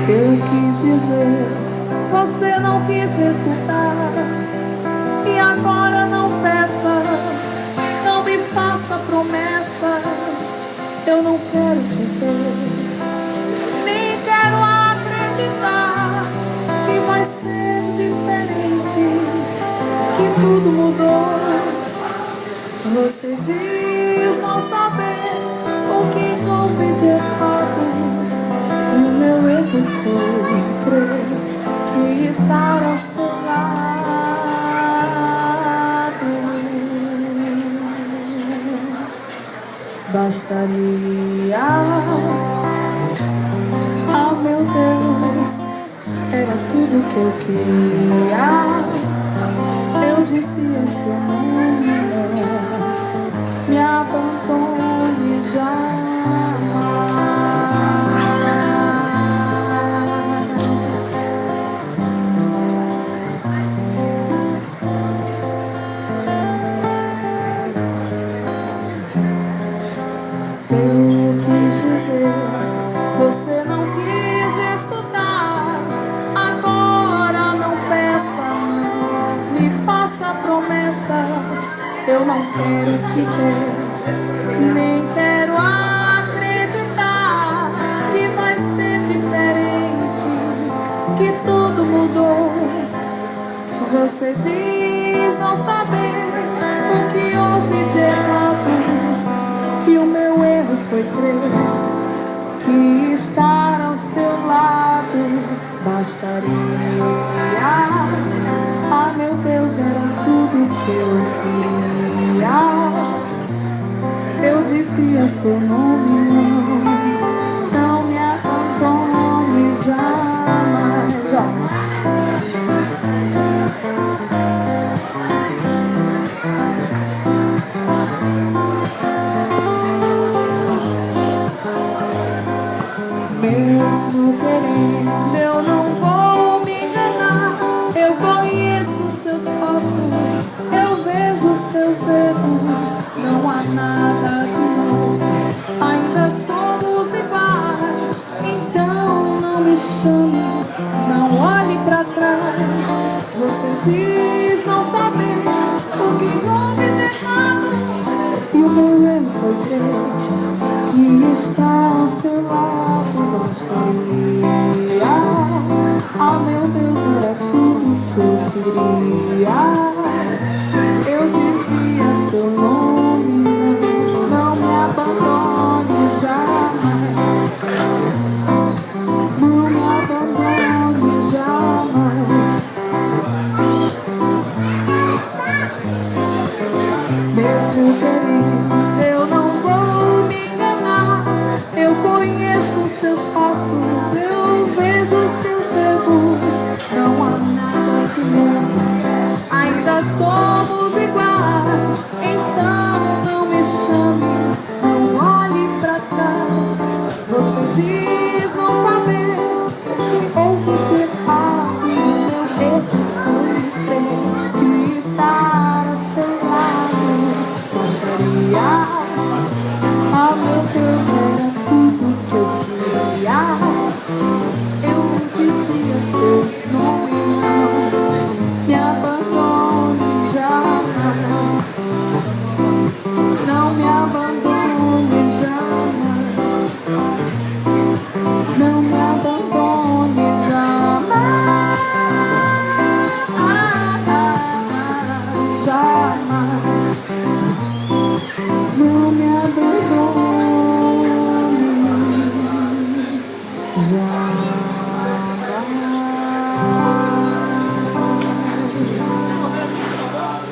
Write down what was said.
Eu quis dizer, você não quis escutar. E agora não peça, não me faça promessas. Eu não quero te ver, nem quero acreditar que vai ser diferente, que tudo mudou. Você diz não saber o que houve de errado, e o meu erro foi crer que estar ao seu lado bastaria. Ah, meu Deus, era tudo que eu queria. Eu disse esse nome, me abandone jamais. Eu quis dizer, você não quis escutar. Agora não peça, não me faça promessas. Eu não quero te ver, nem quero acreditar que vai ser diferente, que tudo mudou. Você diz não saber o que houve de errado, e o meu erro foi crer que estar ao seu lado bastaria. Ah, meu Deus, era tudo que eu queria. Eu dizia seu nome, não me abandone jamais. Mesmo querendo, eu não vou me enganar. Eu conheço seus passos, eu vejo seus erros. Não há nada de novo, ainda somos iguais. Então não me chame, não olhe pra trás. Você diz não saber o que houve de errado, e o meu erro foi crer que está ao seu lado bastaria. Ah, meu Deus, era tudo que eu queria. Eu dizia seu nome, não me abandone jamais. Não me abandone jamais. Mesmo querendo, eu não vou me enganar. Eu conheço seus passos, eu vejo seus erros. Não há nada de novo, ainda somos iguais. Então não me chame, não olhe pra trás. Você diz não saber o que houve de errado, e o meu erro foi crer que estar ao seu lado bastaria. Ah, meu Deus, era tudo que eu queria. Eu dizia seu nome, não me abandone jamais.